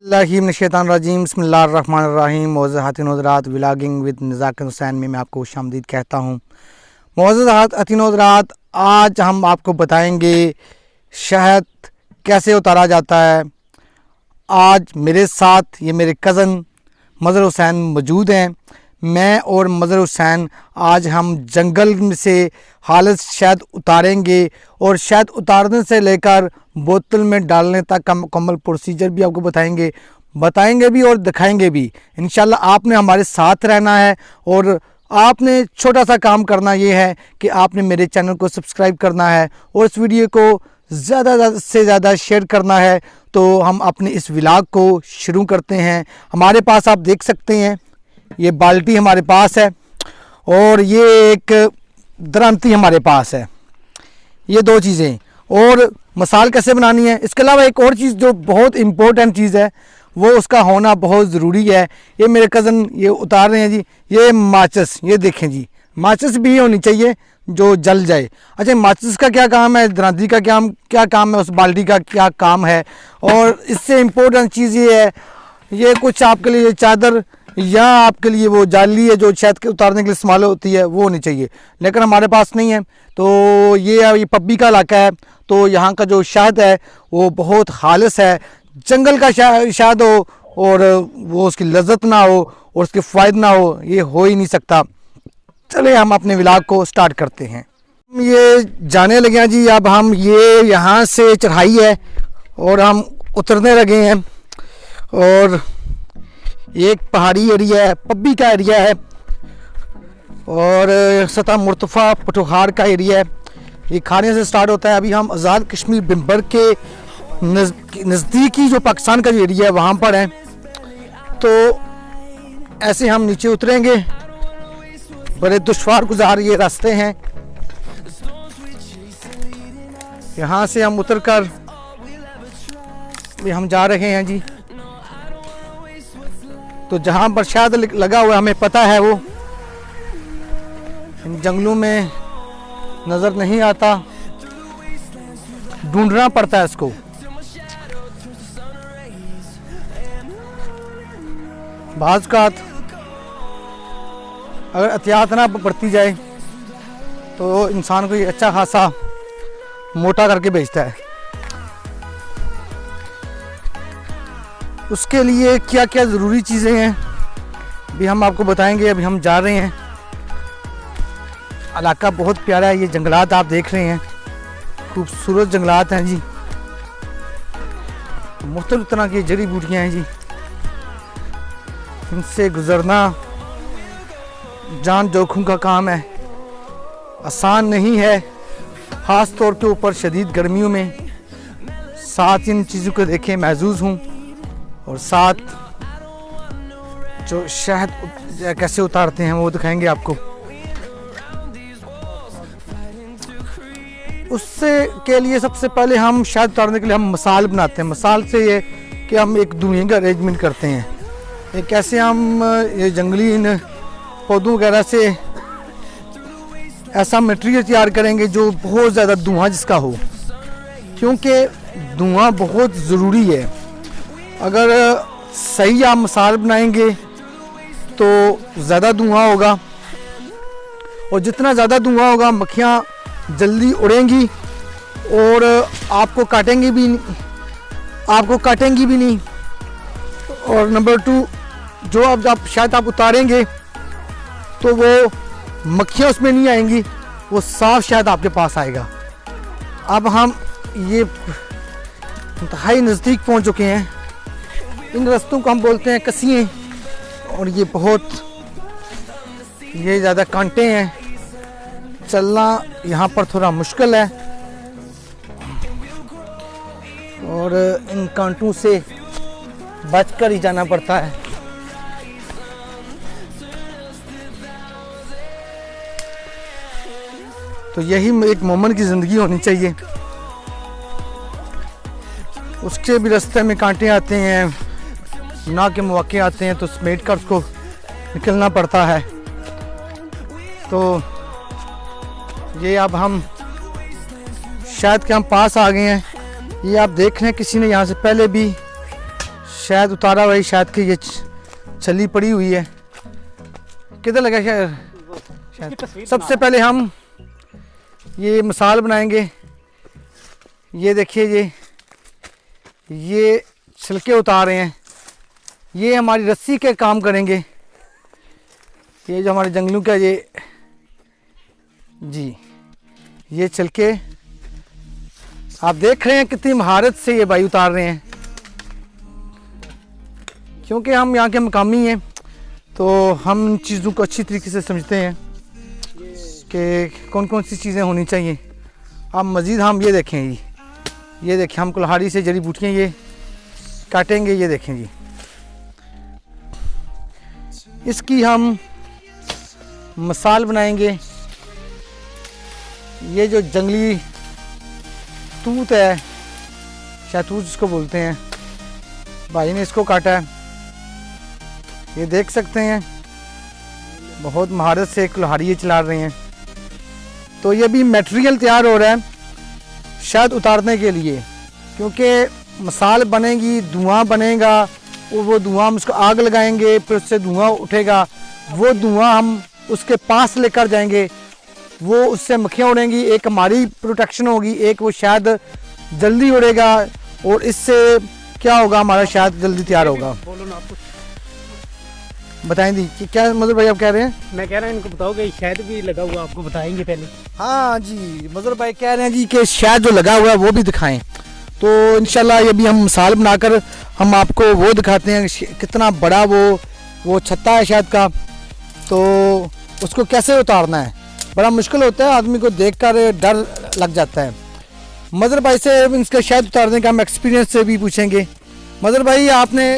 बिस्मिल्लाहिर्रहमानिर्रहीम बिस्मिल्लाहिर्रहमानिर्रहीम। मौज़ूद हातिन हज़रात व्लॉगिंग विद नज़ाकत हुसैन में मैं आपको खुशामदीद कहता हूँ। मौज़ूद हातिन हज़रात, आज हम आपको बताएंगे शहद कैसे उतारा जाता है। आज मेरे साथ ये मेरे कज़न मज़हर हुसैन मौजूद हैं। मैं और मज़हर हुसैन आज हम जंगल में से खालिस शहद उतारेंगे और शहद उतारने से लेकर बोतल में डालने तक का मुकम्मल प्रोसीजर भी आपको बताएंगे भी और दिखाएंगे भी। इंशाल्लाह आपने हमारे साथ रहना है और आपने छोटा सा काम करना ये है कि आपने मेरे चैनल को सब्सक्राइब करना है और इस वीडियो को ज़्यादा से ज़्यादा शेयर करना है। तो हम अपने इस व्लॉग को शुरू करते हैं। हमारे पास आप देख सकते हैं ये बाल्टी हमारे पास है और ये एक दरांती हमारे पास है। ये दो चीज़ें और मसाल कैसे बनानी है। इसके अलावा एक और चीज़ जो बहुत इम्पोर्टेंट चीज़ है वो उसका होना बहुत ज़रूरी है। ये मेरे कज़न ये उतार रहे हैं जी। ये माचिस, ये देखें जी, माचिस भी होनी चाहिए जो जल जाए। अच्छा, माचिस का क्या काम है, दरांती का क्या काम है, उस बाल्टी का क्या काम है। और इससे इम्पोर्टेंट चीज़ ये है, ये कुछ आपके लिए चादर या आपके लिए वो जाली है जो शहद के उतारने के लिए इस्तेमाल होती है, वो होनी चाहिए, लेकिन हमारे पास नहीं है। तो ये पब्बी का इलाका है, तो यहाँ का जो शहद है वो बहुत खालिस है। जंगल का शहद हो और वो उसकी लज्जत ना हो और उसके फ़ायदे ना हो, ये हो ही नहीं सकता। चले हम अपने व्लॉग को स्टार्ट करते हैं। ये जाने लगे हैं जी। अब हम ये यहाँ से चढ़ाई है और हम उतरने लगे हैं और एक पहाड़ी एरिया है, पब्बी का एरिया है और सतह मुर्तफ़ा पटोहार का एरिया है। ये खाने से स्टार्ट होता है। अभी हम आज़ाद कश्मीर बिम्बर के नज़दीकी जो पाकिस्तान का जो एरिया है वहाँ पर हैं। तो ऐसे हम नीचे उतरेंगे। बड़े दुश्वार गुजार ये रास्ते हैं। यहाँ से हम उतर कर हम जा रहे हैं जी। तो जहाँ पर शहद लगा हुआ हमें पता है वो इन जंगलों में नज़र नहीं आता, ढूंढना पड़ता है इसको। बाज़ का अगर एहतियात ना बरती जाए तो इंसान को ये अच्छा खासा मोटा करके बेचता है। उसके लिए क्या क्या ज़रूरी चीज़ें हैं भी हम आपको बताएंगे। अभी हम जा रहे हैं। इलाका बहुत प्यारा है। ये जंगलात आप देख रहे हैं, खूबसूरत जंगलात हैं जी। मुख्तलिफ तरह की जड़ी बूटियाँ हैं जी। इनसे गुज़रना जान जोखिम का काम है, आसान नहीं है, ख़ास तौर के ऊपर शदीद गर्मियों में। साथ इन चीज़ों को देखें, महसूस हूँ और साथ जो शहद कैसे उतारते हैं वो दिखाएंगे आपको। उससे के लिए सबसे पहले हम शहद उतारने के लिए हम मसाल बनाते हैं। मसाल से ये कि हम एक धुएं का अरेंजमेंट करते हैं। ये कैसे हम ये जंगली इन पौधों वगैरह से ऐसा मटेरियल तैयार करेंगे जो बहुत ज़्यादा धुआं जिसका हो, क्योंकि धुआं बहुत ज़रूरी है। अगर सही आप मसाल बनाएंगे तो ज़्यादा धुआं होगा और जितना ज़्यादा धुआं होगा मक्खियाँ जल्दी उड़ेंगी और आपको काटेंगी भी नहीं। और नंबर 2, जो अब आप शायद आप उतारेंगे तो वो मक्खियाँ उसमें नहीं आएंगी, वो साफ शायद आपके पास आएगा। अब हम ये इंतहाई नज़दीक पहुंच चुके हैं। इन रास्तों को हम बोलते हैं कसिए और ये ज़्यादा कांटे हैं, चलना यहाँ पर थोड़ा मुश्किल है और इन कांटों से बचकर ही जाना पड़ता है। तो यही एक मोमिन की ज़िंदगी होनी चाहिए। उसके भी रास्ते में कांटे आते हैं, गुनाह के मौके आते हैं, तो समेट कर उसको निकलना पड़ता है। तो ये अब हम शहद के हम पास आ गए हैं। ये आप देख रहे हैं किसी ने यहाँ से पहले भी शहद उतारा भाई, शहद की ये छली पड़ी हुई है। किधर लगा शहद? सबसे पहले हम ये मिसाल बनाएंगे। ये देखिए, ये छिलके उतार रहे हैं, ये हमारी रस्सी के काम करेंगे। ये जो हमारे जंगलों का ये जी, ये छिलके आप देख रहे हैं कितनी महारत से ये भाई उतार रहे हैं। क्योंकि हम यहाँ के मकामी हैं तो हम इन चीज़ों को अच्छी तरीके से समझते हैं कि कौन कौन सी चीज़ें होनी चाहिए। अब मज़ीद हम ये देखें जी, ये देखें हम कुल्हाड़ी से जड़ी बूटियाँ ये काटेंगे। ये देखें जी, इसकी हम मिसाल बनाएंगे। ये जो जंगली तूत है, शहतूत जिसको बोलते हैं, भाई ने इसको काटा है। ये देख सकते हैं बहुत महारत से कुल्हाड़ी ये चला रहे हैं। तो ये भी मटेरियल तैयार हो रहा है शहद उतारने के लिए, क्योंकि मिसाल बनेगी, धुआं बनेगा और वो धुआं हम उसको आग लगाएंगे, फिर उससे धुआं उठेगा। वो धुआं हम उसके पास लेकर जाएंगे, वो उससे मक्खियाँ उड़ेंगी। एक हमारी प्रोटेक्शन होगी, एक वो शहद जल्दी उड़ेगा और इससे क्या होगा, हमारा शहद जल्दी तैयार होगा। बोलो ना, आपको बताएं दी कि क्या मजहर भाई आप कह रहे हैं? मैं कह रहा हूँ इनको बताओगे शहद भी लगा हुआ, आपको बताएंगे पहले। हाँ जी, मजहर भाई कह रहे हैं जी कि शहद जो लगा हुआ है वो भी दिखाएं। तो इंशाल्लाह ये भी हम मिसाल बनाकर हम आपको वो दिखाते हैं कितना बड़ा वो छत्ता है शहद का। तो उसको कैसे उतारना है, बड़ा मुश्किल होता है, आदमी को देखकर डर लग जाता है। मजहर भाई से इसका शहद उतारने का हम एक्सपीरियंस से भी पूछेंगे। मजहर भाई आपने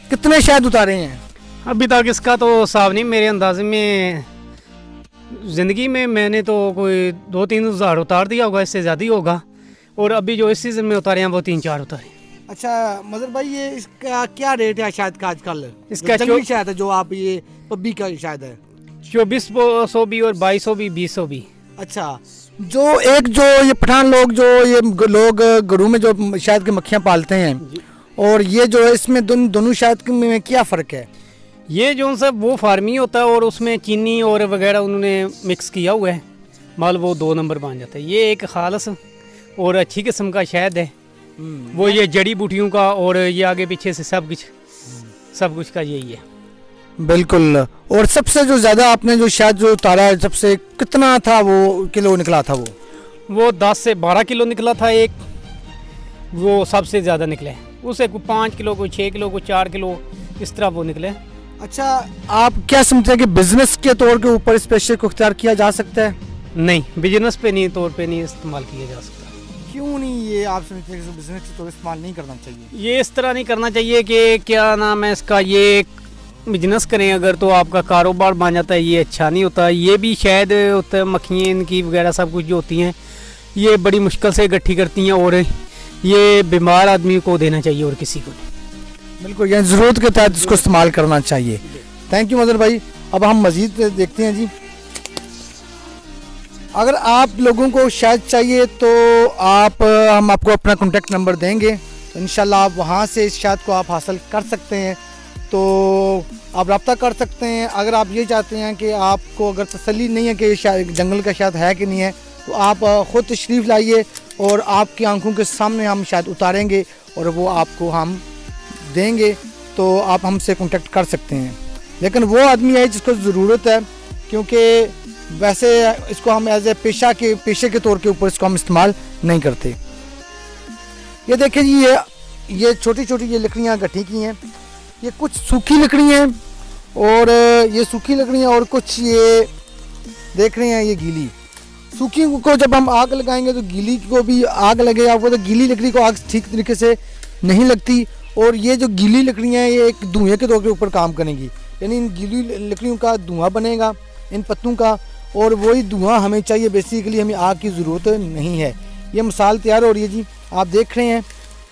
कितने शहद उतारे हैं अभी तक? इसका तो हिसाब नहीं, मेरे अंदाजे में ज़िंदगी में मैंने तो कोई 2-3 हज़ार उतार दिया होगा, इससे ज़्यादा ही होगा। और अभी जो इस सीज़न में उतारे हैं वो 3-4 उतारे। अच्छा मजहर भाई, ये इसका क्या रेट है शहद का आजकल? इसका जंगली शहद है जो आप ये पब्बी का शहद है, 2400 भी और 2200 भी, 2000 भी। अच्छा, जो ये पठान लोग जो ये लोग घरों में जो शहद की मक्खियाँ पालते हैं, और ये जो है इसमें दोनों शहद में क्या फ़र्क है? ये जो सब वो फार्मी होता है और उसमें चीनी और वगैरह उन्होंने मिक्स किया हुआ है, माल वो 2 नंबर बन जाता है। ये एक खालस और अच्छी किस्म का शहद है, वो ये जड़ी बूटियों का और ये आगे पीछे से सब कुछ का यही है। बिल्कुल। और सबसे जो ज़्यादा आपने जो शहद जो उतारा है, सबसे कितना था वो किलो निकला था? वो 10 से 12 किलो निकला था एक, वो सबसे ज़्यादा निकले। उसे कोई 5 किलो, कोई 6 किलो, कोई 4 किलो, इस तरह वो निकले। अच्छा, आप क्या समझते हैं कि बिजनेस के तौर के ऊपर इस पेशे को इख्तियार किया जा सकता है? नहीं, बिजनेस पे नहीं, तौर पे नहीं इस्तेमाल किया जा सकता। क्यों नहीं? ये आप समझते हैं कि बिजनेस के तौर पर इस्तेमाल नहीं करना चाहिए? ये इस तरह नहीं करना चाहिए कि क्या नाम है इसका, ये बिजनेस करें अगर तो आपका कारोबार बन जाता है, ये अच्छा नहीं होता। ये भी शायद होता है, मक्खियाँ इनकी वगैरह सब कुछ जो होती हैं ये बड़ी मुश्किल से इकट्ठी करती हैं और ये बीमार आदमी को देना चाहिए और किसी को नहीं। बिल्कुल, यानी ज़रूरत के तहत इसको इस्तेमाल करना चाहिए। थैंक यू मजहर भाई। अब हम मज़ीद देखते हैं जी। अगर आप लोगों को शहद चाहिए तो हम आपको अपना कॉन्टैक्ट नंबर देंगे, तो इंशाल्लाह आप वहाँ से इस शहद को आप हासिल कर सकते हैं। तो आप रब्ता कर सकते हैं। अगर आप ये चाहते हैं कि आपको अगर तसल्ली नहीं है कि जंगल का शहद है कि नहीं है, तो आप ख़ुद तशरीफ़ लाइए और आपकी आंखों के सामने हम शहद उतारेंगे और वो आपको हम देंगे। तो आप हमसे कांटेक्ट कर सकते हैं। लेकिन वो आदमी है जिसको ज़रूरत है, क्योंकि वैसे इसको हम एज ए पेशे के तौर के ऊपर इसको हम इस्तेमाल नहीं करते। ये देखें जी, ये छोटी छोटी ये लकड़ियाँ इकट्ठी की हैं। ये कुछ सूखी लकड़ी हैं और ये सूखी लकड़ियाँ, और कुछ ये देख रहे हैं ये गीली। सूखी को जब हम आग लगाएंगे तो गीली को भी आग लगेगा। आपको तो गीली लकड़ी को आग ठीक तरीके से नहीं लगती, और ये जो गीली लकड़ियाँ हैं ये एक धुएँ के तौर के ऊपर काम करेंगी। यानी इन गीली लकड़ियों का धुआं बनेगा, इन पत्तों का, और वही धुआं हमें चाहिए। बेसिकली हमें आग की ज़रूरत नहीं है। ये मिसाल तैयार हो रही है जी, आप देख रहे हैं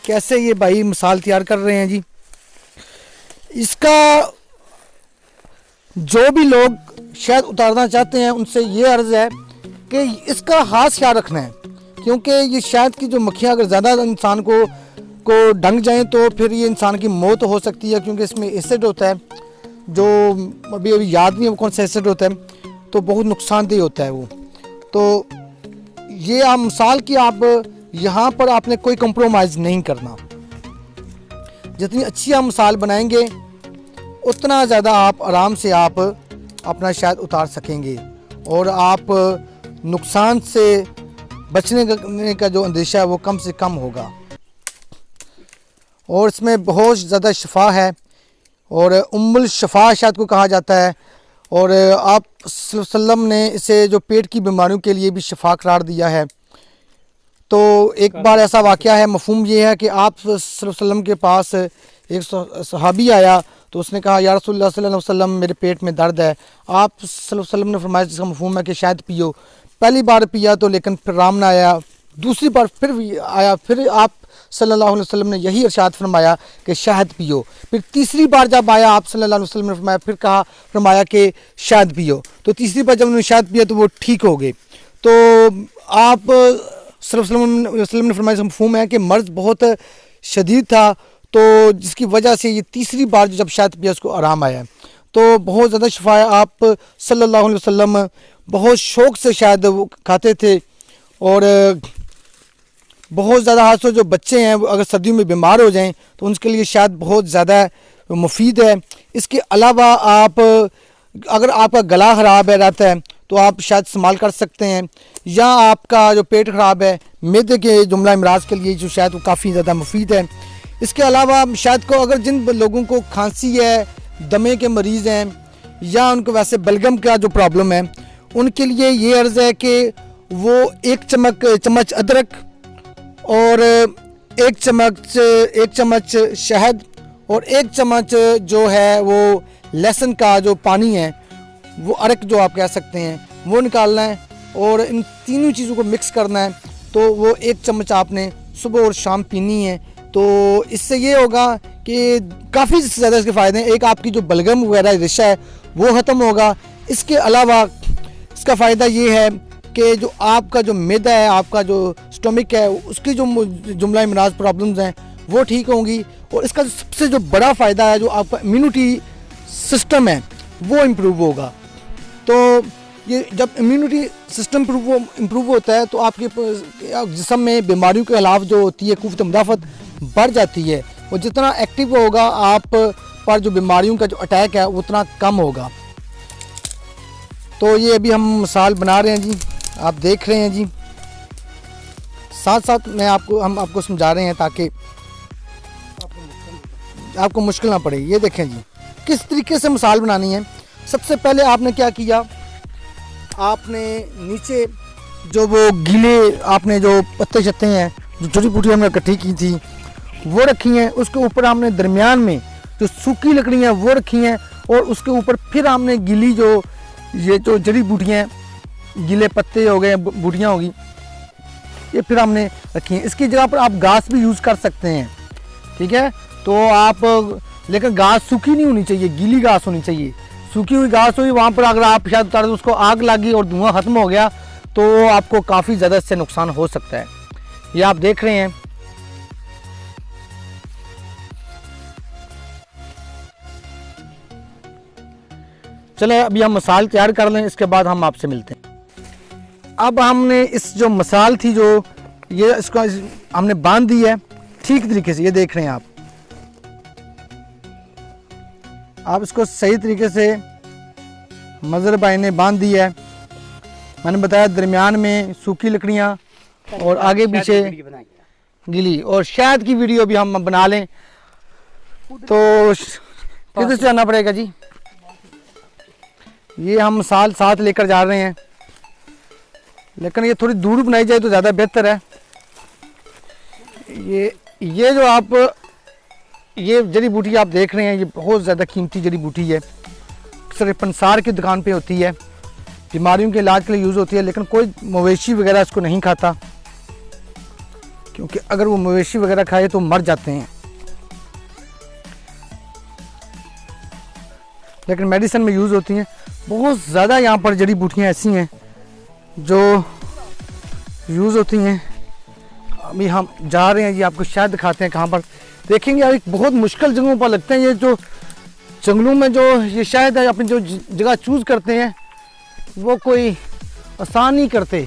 कैसे ये भाई मिसाल तैयार कर रहे हैं जी। इसका जो भी लोग शहद उतारना चाहते हैं उनसे ये अर्ज़ है कि इसका खास ख्याल रखना है, क्योंकि ये शहद की जो मक्खियाँ अगर ज़्यादा इंसान को को डंग जाएं तो फिर ये इंसान की मौत हो सकती है, क्योंकि इसमें एसिड होता है जो अभी अभी याद नहीं है कौन सा एसिड होता है, तो बहुत नुकसानदेह होता है वो। तो ये आप मिसाल कि आप यहाँ पर आपने कोई कंप्रोमाइज़ नहीं करना। जितनी अच्छी आप मिसाल बनाएंगे उतना ज़्यादा आप आराम से आप अपना शहद उतार सकेंगे और आप नुकसान से बचने का जो अंदेशा है वो कम से कम होगा। और इसमें बहुत ज़्यादा शफा है और उम्मुल शफा शहद को कहा जाता है। और आप सल्लल्लाहु अलैहि वसल्लम ने इसे जो पेट की बीमारियों के लिए भी शफा करार दिया है। तो एक बार ऐसा वाक़या है, मफ़हूम ये है कि आप सल्लल्लाहु अलैहि वसल्लम के पास एक सहाबी आया तो उसने कहा या रसूलुल्लाह सल्लल्लाहु अलैहि वसल्लम मेरे पेट में दर्द है। आप सल्लल्लाहु अलैहि वसल्लम ने फरमाया, जिसका मफ़हूम है कि शहद पियो। पहली बार पिया तो लेकिन फिर आराम ना आया, दूसरी बार फिर भी आया, फिर आप सल्लल्लाहु अलैहि वसल्लम ने यही इरशाद फरमाया कि शहद पियो। फिर तीसरी बार जब आया आप सल्लल्लाहु अलैहि वसल्लम ने फरमाया कि शहद पियो। तो तीसरी बार जब उन्होंने शहद पिया तो वो ठीक हो गए। तो आप सल्लल्लाहु अलैहि वसल्लम ने फरमाया, मफ़हूम है कि मर्ज़ बहुत शदीद था, तो जिसकी वजह से ये तीसरी बार जब शहद पिया उसको आराम आया। तो बहुत ज़्यादा शफा है। आप सल्लल्लाहु अलैहि वसल्लम बहुत शौक़ से शहद खाते थे और बहुत ज़्यादा हादसों जो बच्चे हैं वो अगर सर्दियों में बीमार हो जाएं तो उनके लिए शहद बहुत ज़्यादा मुफीद है। इसके अलावा आप अगर आपका गला ख़राब है रहता है तो आप शहद इस्तेमाल कर सकते हैं, या आपका जो पेट ख़राब है मैदे के जुमला इमराज के लिए जो शहद वो काफ़ी ज़्यादा मुफीद है। इसके अलावा शहद को अगर जिन लोगों को खांसी है, दमे के मरीज़ हैं या उनको वैसे बलगम का जो प्रॉब्लम है उनके लिए ये अर्ज़ है कि वो एक चम्मच अदरक और एक चम्मच शहद और एक चम्मच जो है वो लहसुन का जो पानी है वो अरक जो आप कह सकते हैं वो निकालना है और इन तीनों चीज़ों को मिक्स करना है। तो वो एक चम्मच आपने सुबह और शाम पीनी है। तो इससे ये होगा कि काफ़ी ज़्यादा इसके फ़ायदे हैं। एक आपकी जो बलगम वगैरह रेशा है वो ख़त्म होगा। इसके अलावा इसका फ़ायदा ये है कि जो आपका जो मैदा है, आपका जो स्टमक है, उसकी जो जुमला इमराज प्रॉब्लम्स हैं वो ठीक होंगी। और इसका सबसे जो बड़ा फ़ायदा है, जो आपका इम्यूनिटी सिस्टम है वो इम्प्रूव होगा। तो ये जब इम्यूनिटी सिस्टम इम्प्रूव होता है तो आपके जिस्म में बीमारियों के खिलाफ जो होती है क़ुव्वत मुदाफ़त बढ़ जाती है और जितना एक्टिव होगा आप पर जो बीमारियों का जो अटैक है उतना कम होगा। तो ये अभी हम मिसाल बना रहे हैं जी, आप देख रहे हैं जी, साथ साथ हम आपको समझा रहे हैं ताकि आपको मुश्किल ना पड़े। ये देखें जी किस तरीके से मिसाल बनानी है। सबसे पहले आपने क्या किया, आपने नीचे जो वो गीले आपने जो पत्ते शत्ते हैं जो जड़ी बूटी हमने इकट्ठी की थी वो रखी हैं, उसके ऊपर हमने दरमियान में जो सूखी लकड़ियाँ वो रखी हैं और उसके ऊपर फिर हमने गीली जो ये जो जड़ी बूटियाँ गीले पत्ते हो गए, बूटियाँ होगी, ये फिर हमने रखी हैं। इसकी जगह पर आप घास भी यूज़ कर सकते हैं, ठीक है। तो आप लेकिन घास सूखी नहीं होनी चाहिए, गीली घास होनी चाहिए। सूखी हुई घास हुई वहाँ पर अगर आप शायद उतार उसको आग लगी और धुआं ख़त्म हो गया तो आपको काफ़ी ज़्यादा इससे नुकसान हो सकता है। ये आप देख रहे हैं। चले अभी हम मसाल तैयार कर लें, इसके बाद हम आपसे मिलते हैं। अब हमने इस जो मसाल थी जो ये इसको हमने बांध दी है ठीक तरीके से। ये देख रहे हैं आप इसको सही तरीके से मज़र भाई ने बांध दी है। मैंने बताया दरमियान में सूखी लकड़ियाँ और आगे पीछे गीली। और शहद की वीडियो भी हम बना लें तो किधर से आना पड़ेगा जी। ये हम मिसाल साथ लेकर जा रहे हैं, लेकिन ये थोड़ी दूर बनाई जाए तो ज़्यादा बेहतर है। ये जो आप ये जड़ी बूटी आप देख रहे हैं ये बहुत ज़्यादा कीमती जड़ी बूटी है। अक्सर पंसार की दुकान पे होती है, बीमारियों के इलाज के लिए यूज़ होती है, लेकिन कोई मवेशी वगैरह इसको नहीं खाता क्योंकि अगर वो मवेशी वगैरह खाए तो मर जाते हैं। लेकिन मेडिसिन में यूज़ होती हैं। बहुत ज़्यादा यहाँ पर जड़ी बूटियाँ ऐसी हैं जो यूज़ होती हैं। अभी हम जा रहे हैं जी, आपको शायद दिखाते हैं कहाँ पर। देखेंगे यार, एक बहुत मुश्किल जगहों पर लगते हैं ये जो जंगलों में जो ये शायद है अपनी जो जगह चूज़ करते हैं वो कोई आसान नहीं करते।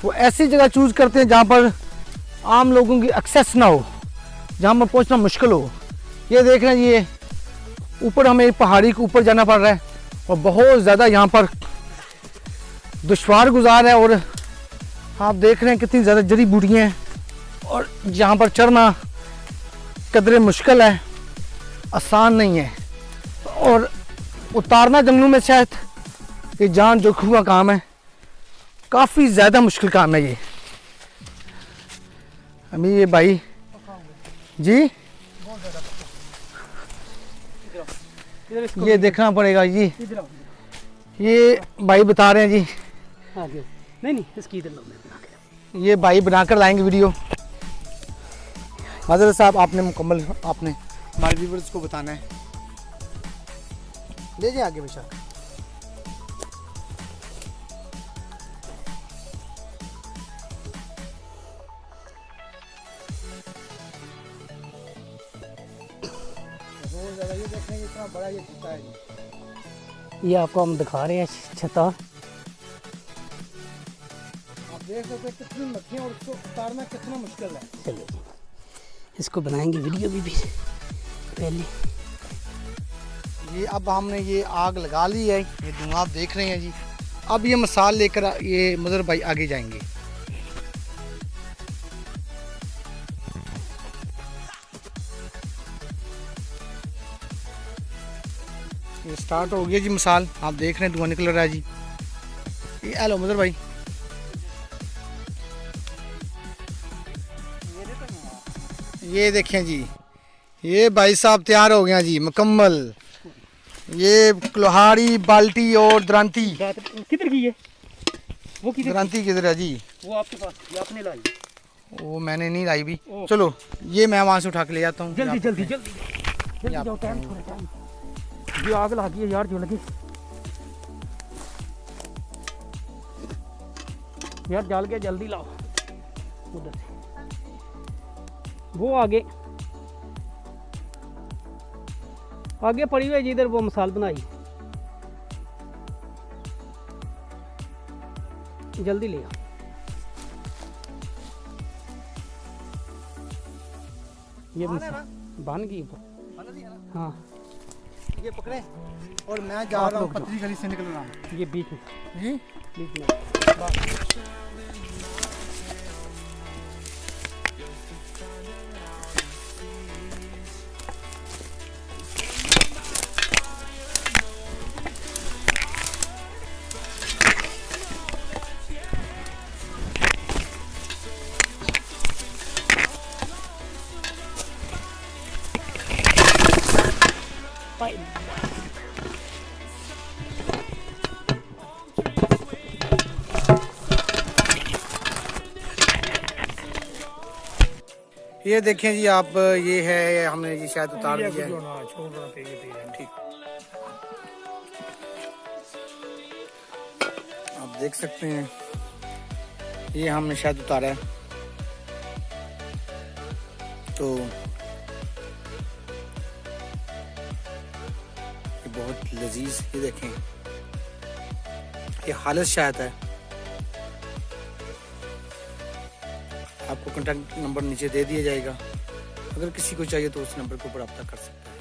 वो ऐसी जगह चूज़ करते हैं जहाँ पर आम लोगों की एक्सेस ना हो, जहाँ पर पहुँचना मुश्किल हो। ये देख रहे हैं, ये ऊपर हमें पहाड़ी के ऊपर जाना पड़ रहा है और बहुत ज़्यादा यहाँ पर दुश्वार गुजार है। और आप देख रहे हैं कितनी ज़्यादा जड़ी बूटियाँ हैं और यहाँ पर चढ़ना कदरे मुश्किल है, आसान नहीं है। और उतारना जंगलों में शायद ये जान जोखिम का काम है, काफ़ी ज़्यादा मुश्किल काम है ये। अभी ये भाई जी, ये देखना पड़ेगा जी, ये भाई बता रहे हैं जी। नहीं इसकी इधर बना के, ये भाई बनाकर लाएंगे वीडियो। हजरत साहब आपने मुकम्मल आपने हमारे व्यूवर्स को बताना है। ले जाइए आगे बेशक। ये देखें इतना बड़ा ये छत्ता है जी। ये आपको हम दिखा रहे हैं छत्ता। आप देख सकते हैं कितनी मक्खियाँ और उसको उतारना कितना मुश्किल है। चलिए जी, इसको बनाएंगे वीडियो भी पहले। ये अब हमने ये आग लगा ली है, ये धुआं आप देख रहे हैं जी। अब ये मसाल लेकर ये मदर भाई आगे जाएंगे। ये स्टार्ट हो गया जी मसाल, आप देख रहे हैं धुआं निकल रहा है जी। ये हेलो मदर भाई, ये देखें जी, ये भाई साहब तैयार हो गया जी मुकम्मल। ये कुल्हाड़ी, बाल्टी और दरांती। किधर की है वो? किधर दरांती किधर है जी? वो आपके पास, ये आपने लाई? वो मैंने नहीं लाई भी। चलो ये मैं वहाँ से उठा के ले जाता हूँ। जल्दी जल्दी जल्दी जल्दी जाओ, टाइम थोड़ा टाइम। ये आग लगी है यार, जो लगी यार, जल के जल्दी लाओ उधर से। वो आगे आगे पड़ी हुई है जिधर वो मसाल बनाई, जल्दी ले आओ। ये बन गई हाँ, ये पकड़े और मैं जा रहा हूँ पतली गली से निकल रहा हूँ। ये बीच में जी बीच में। ये देखें जी आप, ये है हमने जी शायद उतार दिया है। ठीक, आप देख सकते हैं ये हमने शायद उतारा है। तो ये बहुत लजीज, ये देखें ये हालत शायद है। आपको कॉन्टैक्ट नंबर नीचे दे दिया जाएगा, अगर किसी को चाहिए तो उस नंबर को रब्ता कर सकता है।